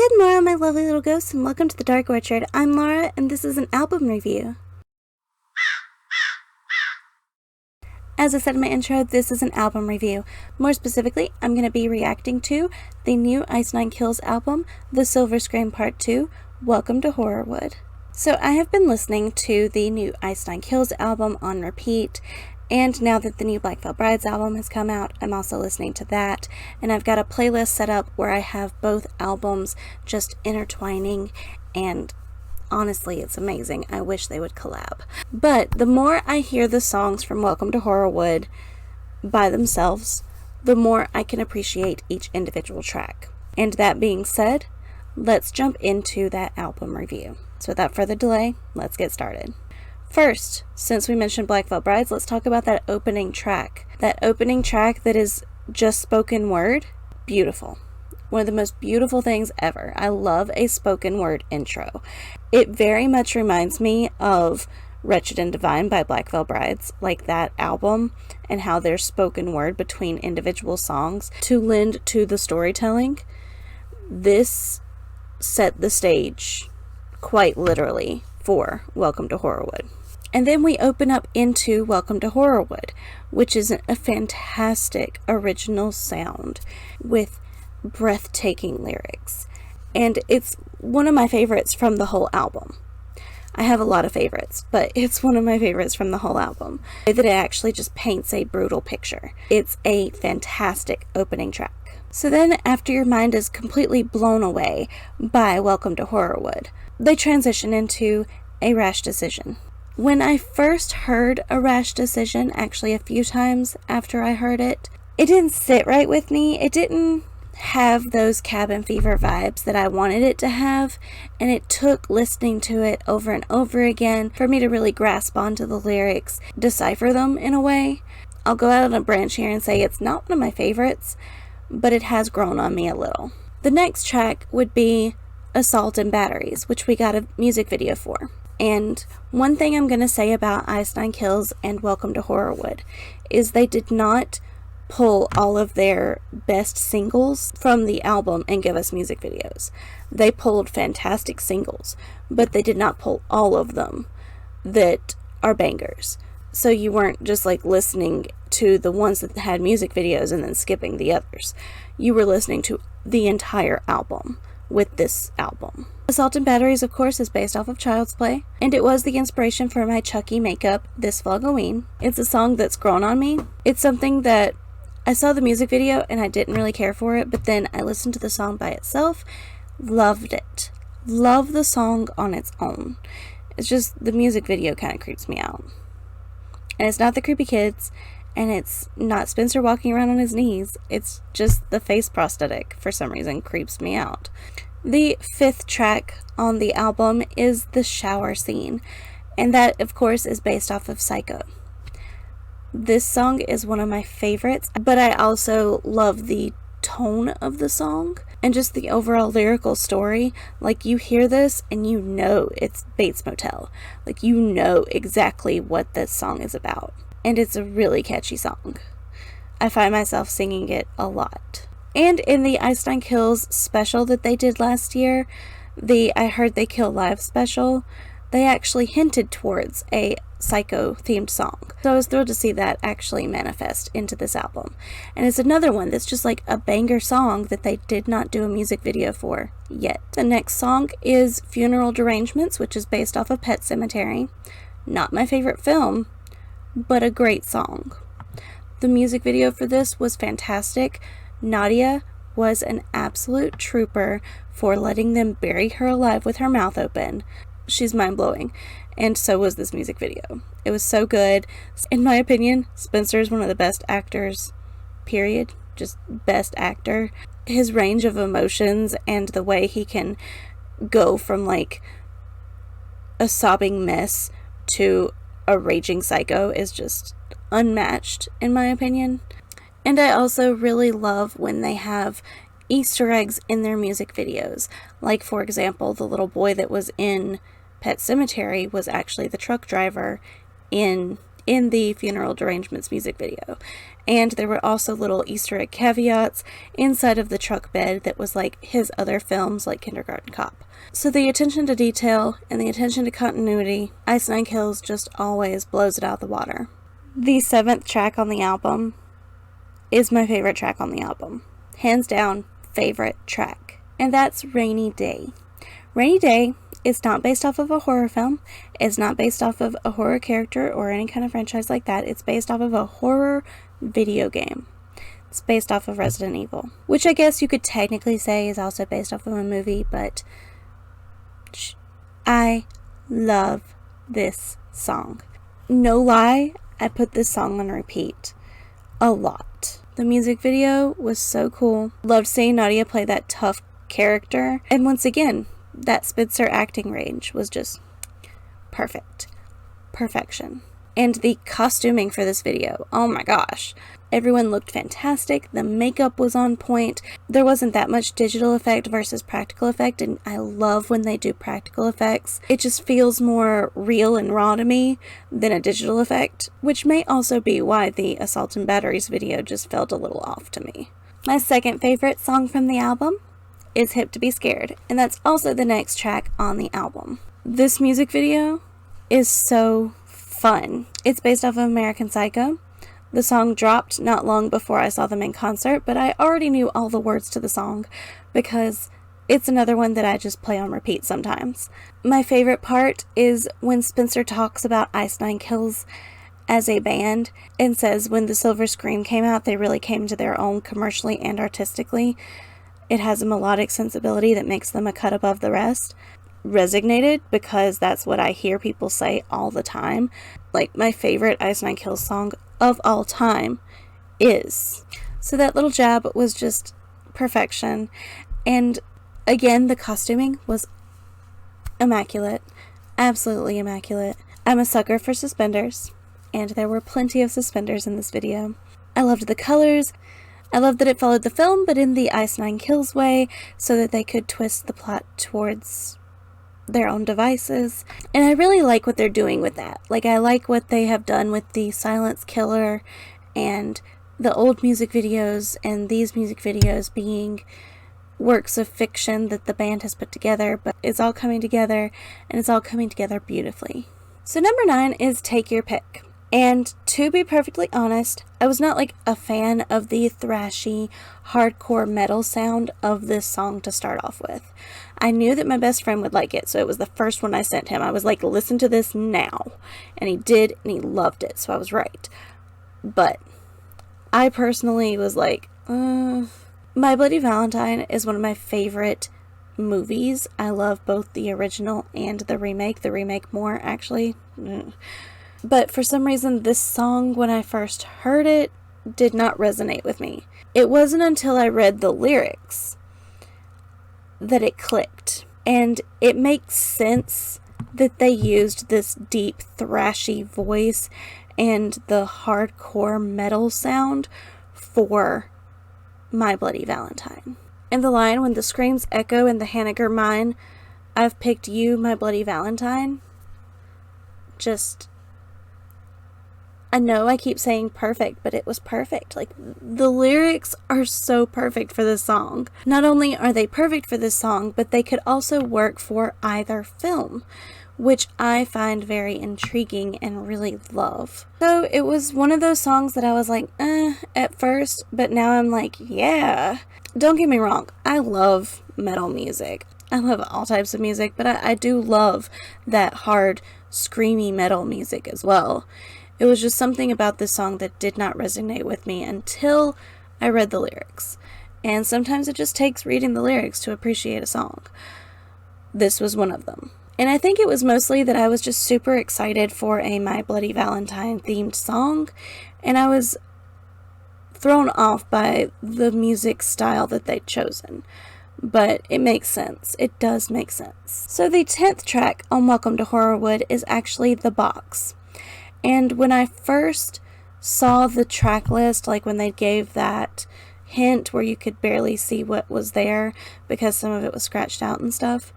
Good morning, my lovely little ghosts, and welcome to the Dark Orchard. I'm Laura, and this is an album review. As I said in my intro, this is an album review. More specifically, I'm going to be reacting to the new Ice Nine Kills album, The Silver Scream Part 2, Welcome to Horrorwood. So I have been listening to the new Ice Nine Kills album on repeat, and now that the new Black Veil Brides album has come out, I'm also listening to that, and I've got a playlist set up where I have both albums just intertwining, and honestly, it's amazing. I wish they would collab. But the more I hear the songs from Welcome to Horrorwood by themselves, the more I can appreciate each individual track. And that being said, let's jump into that album review. So without further delay, let's get started. First, since we mentioned Black Veil Brides, let's talk about that opening track. That opening track that is just spoken word, beautiful. One of the most beautiful things ever. I love a spoken word intro. It very much reminds me of Wretched and Divine by Black Veil Brides, like that album, and how there's spoken word between individual songs to lend to the storytelling. This set the stage, quite literally, for Welcome to Horrorwood. And then we open up into Welcome to Horrorwood, which is a fantastic original sound with breathtaking lyrics. And it's one of my favorites from the whole album. I have a lot of favorites, but it's one of my favorites from the whole album. The way that it actually just paints a brutal picture. It's a fantastic opening track. So then, after your mind is completely blown away by Welcome to Horrorwood, they transition into A Rash Decision. When I first heard A Rash Decision, actually a few times after I heard it, it didn't sit right with me. It didn't have those cabin fever vibes that I wanted it to have, and it took listening to it over and over again for me to really grasp onto the lyrics, decipher them in a way. I'll go out on a branch here and say it's not one of my favorites, but it has grown on me a little. The next track would be Assault and Batteries, which we got a music video for. And one thing I'm going to say about Ice Nine Kills and Welcome to Horrorwood is they did not pull all of their best singles from the album and give us music videos. They pulled fantastic singles, but they did not pull all of them that are bangers. So you weren't just like listening to the ones that had music videos and then skipping the others. You were listening to the entire album with this album. Assault and Batteries, of course, is based off of Child's Play, and it was the inspiration for my Chucky makeup this Halloween. It's a song that's grown on me. It's something that I saw the music video and I didn't really care for it, but then I listened to the song by itself, loved it. Love the song on its own. It's just the music video kind of creeps me out. And it's not the creepy kids, and it's not Spencer walking around on his knees. It's just the face prosthetic, for some reason, creeps me out. The fifth track on the album is the shower scene, and that, of course, is based off of Psycho. This song is one of my favorites, but I also love the tone of the song and just the overall lyrical story. Like, you hear this and you know it's Bates Motel. Like, you know exactly what this song is about. And it's a really catchy song. I find myself singing it a lot. And in the Ice Nine Kills special that they did last year, the I Heard They Kill Live special, they actually hinted towards a Psycho themed song. So I was thrilled to see that actually manifest into this album. And it's another one that's just like a banger song that they did not do a music video for yet. The next song is Funeral Derangements, which is based off of Pet Sematary. Not my favorite film, but a great song. The music video for this was fantastic. Nadia was an absolute trooper for letting them bury her alive with her mouth open. She's mind-blowing, and so was this music video. It was so good. In my opinion, Spencer is one of the best actors, period. Just best actor. His range of emotions and the way he can go from like a sobbing mess to a raging psycho is just unmatched, in my opinion. And I also really love when they have Easter eggs in their music videos. Like, for example, the little boy that was in Pet Sematary was actually the truck driver in in the Funeral Derangements music video. And there were also little Easter egg caveats inside of the truck bed that was like his other films like Kindergarten Cop. So the attention to detail and the attention to continuity, Ice Nine Kills just always blows it out of the water. The 7th track on the album is my favorite track on the album. Hands down, favorite track. And that's Rainy Day. Rainy Day is not based off of a horror film. It's not based off of a horror character or any kind of franchise like that. It's based off of a horror video game. It's based off of Resident Evil, which I guess you could technically say is also based off of a movie, but I love this song. No lie, I put this song on repeat a lot. The music video was so cool. Loved seeing Nadia play that tough character. And once again, that Spitzer acting range was just perfect. Perfection. And the costuming for this video, oh my gosh. Everyone looked fantastic. The makeup was on point. There wasn't that much digital effect versus practical effect, and I love when they do practical effects. It just feels more real and raw to me than a digital effect, which may also be why the Assault and Batteries video just felt a little off to me. My second favorite song from the album is Hip to Be Scared, and that's also the next track on the album. This music video is so fun. It's based off of American Psycho. The song dropped not long before I saw them in concert, but I already knew all the words to the song because it's another one that I just play on repeat sometimes. My favorite part is when Spencer talks about Ice Nine Kills as a band and says when the Silver Scream came out, they really came to their own commercially and artistically. It has a melodic sensibility that makes them a cut above the rest. Resignated, because that's what I hear people say all the time. Like, my favorite Ice Nine Kills song of all time is. So that little jab was just perfection. And again, the costuming was immaculate. Absolutely immaculate. I'm a sucker for suspenders, and there were plenty of suspenders in this video. I loved the colors. I loved that it followed the film, but in the Ice Nine Kills way, so that they could twist the plot towards their own devices. And I really like what they're doing with that. Like, I like what they have done with the Silence Killer and the old music videos and these music videos being works of fiction that the band has put together, but it's all coming together, and it's all coming together beautifully. So number 9 is Take Your Pick. And to be perfectly honest, I was not like a fan of the thrashy, hardcore metal sound of this song to start off with. I knew that my best friend would like it, so it was the first one I sent him. I was like, listen to this now. And he did, and he loved it, so I was right. But I personally was like, My Bloody Valentine is one of my favorite movies. I love both the original and the remake. The remake more, actually. But for some reason, this song, when I first heard it, did not resonate with me. It wasn't until I read the lyrics that it clicked. And it makes sense that they used this deep, thrashy voice and the hardcore metal sound for My Bloody Valentine. And the line, when the screams echo in the Hanniger mine, I've picked you, my bloody Valentine, just... I know I keep saying perfect, but it was perfect. Like, the lyrics are so perfect for this song. Not only are they perfect for this song, but they could also work for either film, which I find very intriguing and really love. So it was one of those songs that I was like, at first, but now I'm like, yeah. Don't get me wrong, I love metal music. I love all types of music, but I do love that hard, screamy metal music as well. It was just something about this song that did not resonate with me until I read the lyrics. And sometimes it just takes reading the lyrics to appreciate a song. This was one of them. And I think it was mostly that I was just super excited for a My Bloody Valentine themed song. And I was thrown off by the music style that they'd chosen. But it makes sense. It does make sense. So the 10th track on Welcome to Horrorwood is actually The Box. And when I first saw the track list, like when they gave that hint where you could barely see what was there because some of it was scratched out and stuff,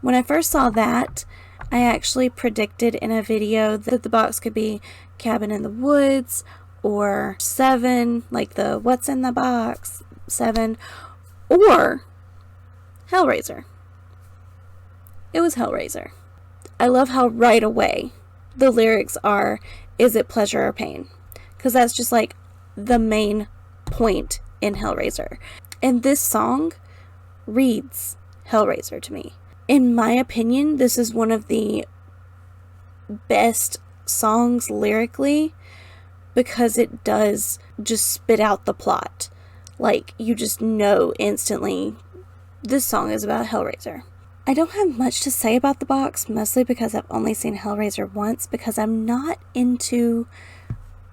when I first saw that, I actually predicted in a video that The Box could be Cabin in the Woods or Seven, like the What's in the Box 7, or Hellraiser. It was Hellraiser. I love how right away the lyrics are, is it pleasure or pain? Because that's just like the main point in Hellraiser. And this song reads Hellraiser to me. In my opinion, this is one of the best songs lyrically because it does just spit out the plot. Like, you just know instantly this song is about Hellraiser. I don't have much to say about the box, mostly because I've only seen Hellraiser once, because I'm not into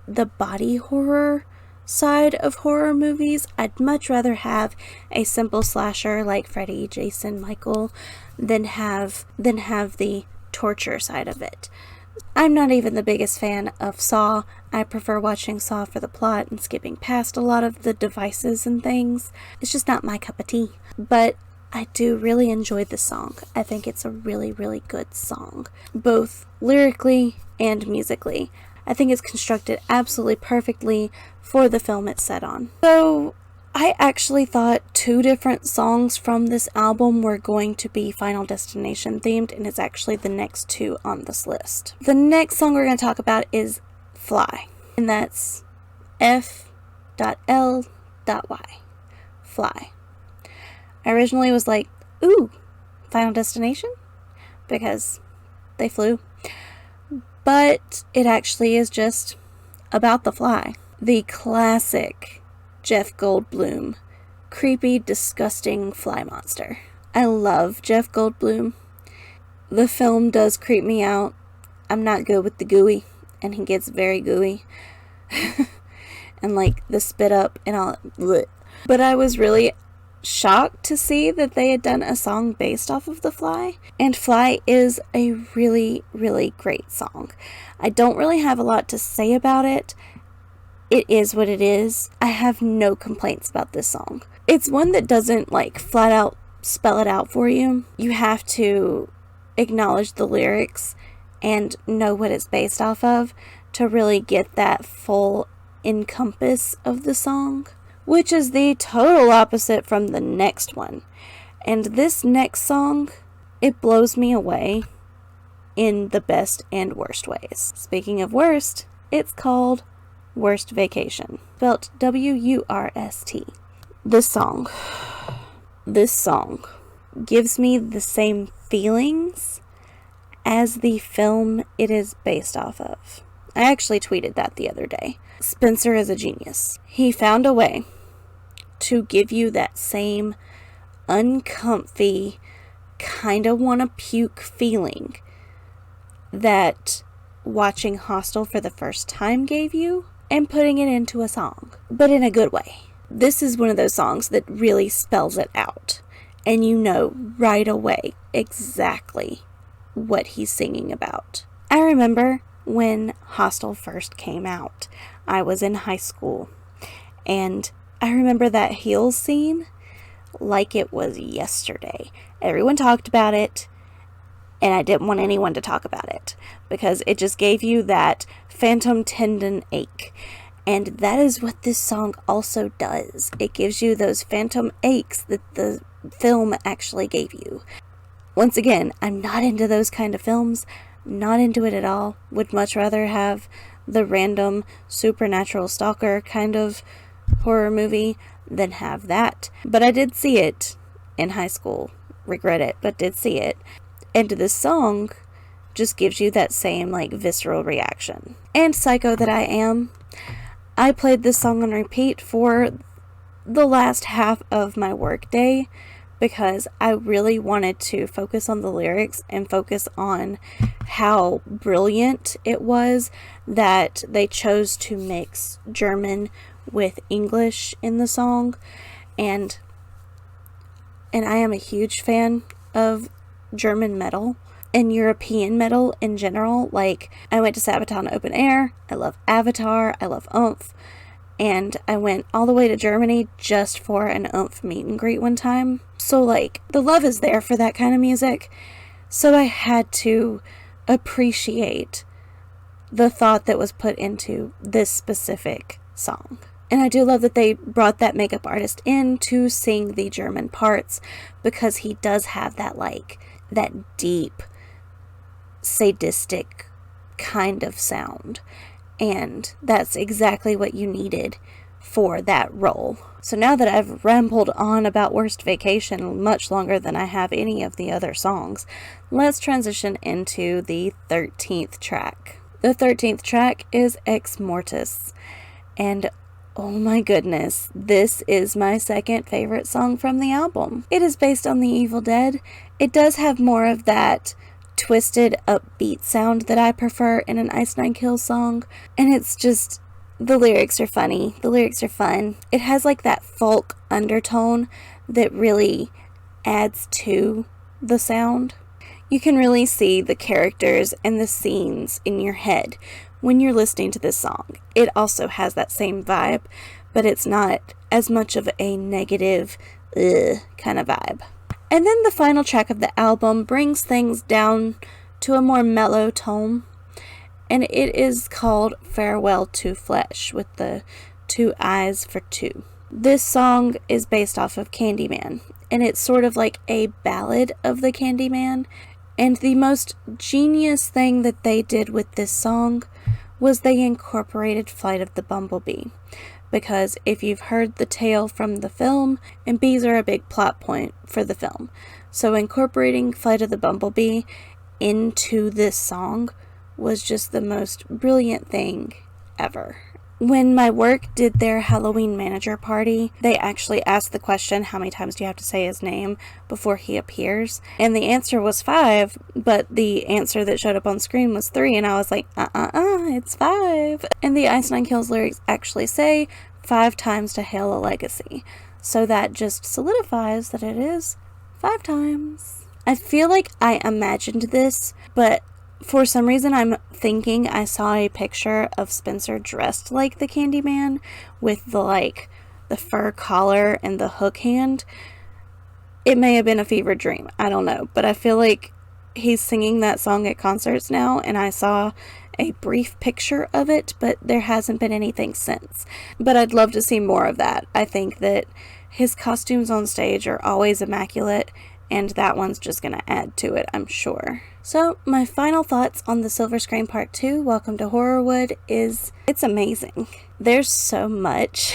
the body horror side of horror movies. I'd much rather have a simple slasher like Freddy, Jason, Michael than have the torture side of it. I'm not even the biggest fan of Saw. I prefer watching Saw for the plot and skipping past a lot of the devices and things. It's just not my cup of tea. But I do really enjoy this song. I think it's a really, really good song, both lyrically and musically. I think it's constructed absolutely perfectly for the film it's set on. So I actually thought 2 different songs from this album were going to be Final Destination themed, and it's actually the next 2 on this list. The next song we're going to talk about is Fly, and that's F.L.Y. Fly. I originally was like, ooh, Final Destination? Because they flew. But it actually is just about the fly. The classic Jeff Goldblum, creepy, disgusting fly monster. I love Jeff Goldblum. The film does creep me out. I'm not good with the gooey, and he gets very gooey. And like the spit up and all. Bleh. But I was really shocked to see that they had done a song based off of The Fly, and Fly is a really, really great song. I don't really have a lot to say about it. It is what it is. I have no complaints about this song. It's one that doesn't like flat out spell it out for you. You have to acknowledge the lyrics and know what it's based off of to really get that full encompass of the song, which is the total opposite from the next one. And this next song, it blows me away in the best and worst ways. Speaking of worst, it's called Worst Vacation, spelled W-U-R-S-T. This song gives me the same feelings as the film it is based off of. I actually tweeted that the other day. Spencer is a genius. He found a way to give you that same uncomfy, kinda wanna puke feeling that watching Hostel for the first time gave you, and putting it into a song, but in a good way. This is one of those songs that really spells it out, and you know right away exactly what he's singing about. I remember when Hostel first came out. I was in high school, and I remember that Heels scene like it was yesterday. Everyone talked about it, and I didn't want anyone to talk about it because it just gave you that phantom tendon ache. And that is what this song also does. It gives you those phantom aches that the film actually gave you. Once again, I'm not into those kind of films. Not into it at all. Would much rather have the random supernatural stalker kind of horror movie than have that. But I did see it in high school. Regret it, but did see it. And this song just gives you that same like visceral reaction. And psycho that I am, I played this song on repeat for the last half of my work day because I really wanted to focus on the lyrics and focus on how brilliant it was that they chose to mix German with English in the song. And I am a huge fan of German metal and European metal in general. Like, I went to Sabaton Open Air. I love Avatar. I love Oomph. And I went all the way to Germany just for an Oomph meet and greet one time. So, like, the love is there for that kind of music. So I had to appreciate the thought that was put into this specific song. And I do love that they brought that makeup artist in to sing the German parts, because he does have that, like, that deep, sadistic kind of sound. And that's exactly what you needed for that role. So now that I've rambled on about Worst Vacation much longer than I have any of the other songs, let's transition into the 13th track. The 13th track is Ex Mortis. And oh my goodness, this is my second favorite song from the album. It is based on The Evil Dead. It does have more of that twisted, upbeat sound that I prefer in an Ice Nine Kills song. And it's just, the lyrics are funny. The lyrics are fun. It has like that folk undertone that really adds to the sound. You can really see the characters and the scenes in your head when you're listening to this song. It also has that same vibe, but it's not as much of a negative kind of vibe. And then the final track of the album brings things down to a more mellow tone, and it is called Farewell to Flesh, with the 2 eyes for 2. This song is based off of Candyman, and it's sort of like a ballad of the Candyman. And the most genius thing that they did with this song was they incorporated Flight of the Bumblebee. Because if you've heard the tale from the film, and bees are a big plot point for the film, so incorporating Flight of the Bumblebee into this song was just the most brilliant thing ever. When my work did their Halloween manager party, they actually asked the question, how many times do you have to say his name before he appears? And the answer was 5, but the answer that showed up on screen was 3, and I was like, it's 5. And the Ice Nine Kills lyrics actually say 5 times to hail a legacy. So that just solidifies that it is 5 times. I feel like I imagined this, but for some reason, I'm thinking I saw a picture of Spencer dressed like the Candyman with the fur collar and the hook hand. It may have been a fever dream. I don't know. But I feel like he's singing that song at concerts now, and I saw a brief picture of it, but there hasn't been anything since. But I'd love to see more of that. I think that his costumes on stage are always immaculate, and that one's just going to add to it, I'm sure. So, my final thoughts on the Silver Screen Part 2, Welcome to Horrorwood, is it's amazing. There's so much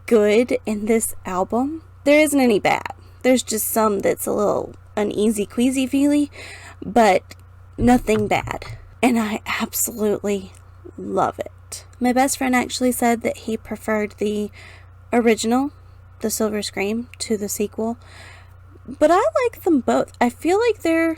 good in this album. There isn't any bad. There's just some that's a little uneasy queasy feely, but nothing bad. And I absolutely love it. My best friend actually said that he preferred the original, the Silver Scream, to the sequel. But I like them both. I feel like they're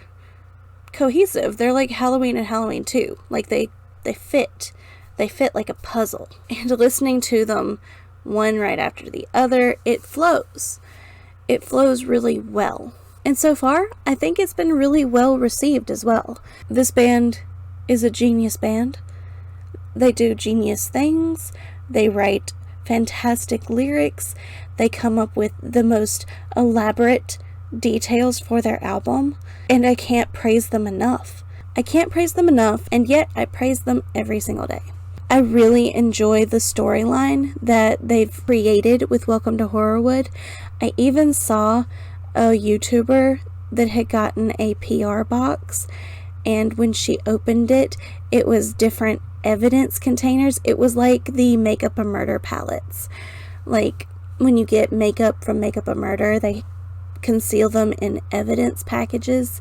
cohesive. They're like Halloween and Halloween 2. Like they fit. They fit like a puzzle. And listening to them one right after the other, it flows. It flows really well. And so far, I think it's been really well received as well. This band is a genius band. They do genius things. They write fantastic lyrics. They come up with the most elaborate details for their album, and I can't praise them enough. I can't praise them enough, and yet I praise them every single day. I really enjoy the storyline that they've created with Welcome to Horrorwood. I even saw a YouTuber that had gotten a PR box, and when she opened it, it was different evidence containers. It was like the Makeup a Murder palettes. Like when you get makeup from Makeup a Murder, they conceal them in evidence packages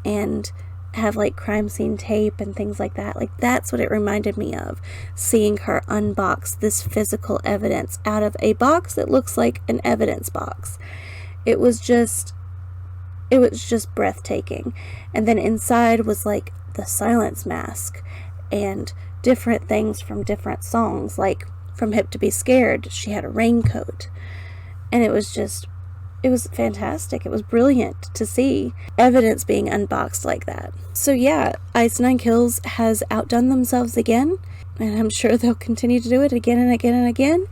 and have like crime scene tape and things like that. Like that's what it reminded me of, seeing her unbox this physical evidence out of a box that looks like an evidence box. It was just breathtaking. And then inside was like the silence mask and different things from different songs, like from Hip to Be Scared, she had a raincoat. And it was fantastic. It was brilliant to see evidence being unboxed like that. So yeah, Ice Nine Kills has outdone themselves again, and I'm sure they'll continue to do it again and again and again.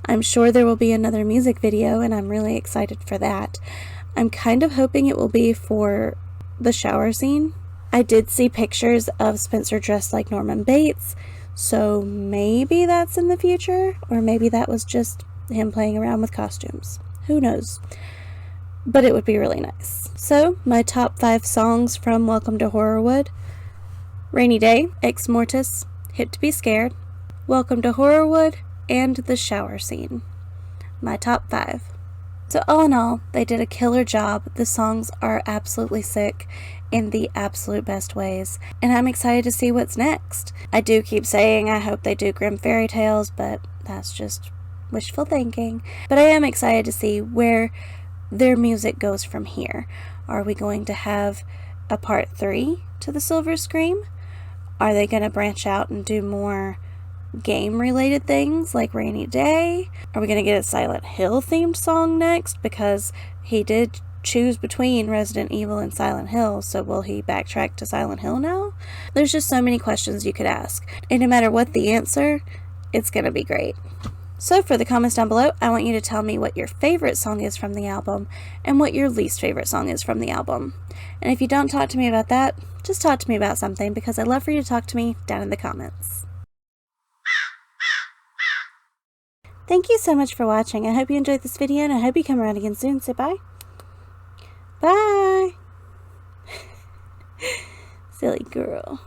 I'm sure there will be another music video, and I'm really excited for that. I'm kind of hoping it will be for the shower scene. I did see pictures of Spencer dressed like Norman Bates, so maybe that's in the future, or maybe that was just him playing around with costumes. Who knows? But it would be really nice. So, my top 5 songs from Welcome to Horrorwood: Rainy Day, Ex Mortis, Hit to Be Scared, Welcome to Horrorwood, and the shower scene. My top 5. So all in all, they did a killer job. The songs are absolutely sick in the absolute best ways, and I'm excited to see what's next. I do keep saying I hope they do Grim Fairy Tales, but that's just wishful thinking. But I am excited to see where their music goes from here. Are we going to have a part 3 to the Silver Scream? Are they going to branch out and do more game-related things like Rainy Day? Are we going to get a Silent Hill themed song next? Because he did choose between Resident Evil and Silent Hill, so will he backtrack to Silent Hill now? There's just so many questions you could ask, and no matter what the answer, it's going to be great. So for the comments down below, I want you to tell me what your favorite song is from the album and what your least favorite song is from the album. And if you don't talk to me about that, just talk to me about something, because I'd love for you to talk to me down in the comments. Thank you so much for watching. I hope you enjoyed this video, and I hope you come around again soon. Say bye. Bye. Silly girl.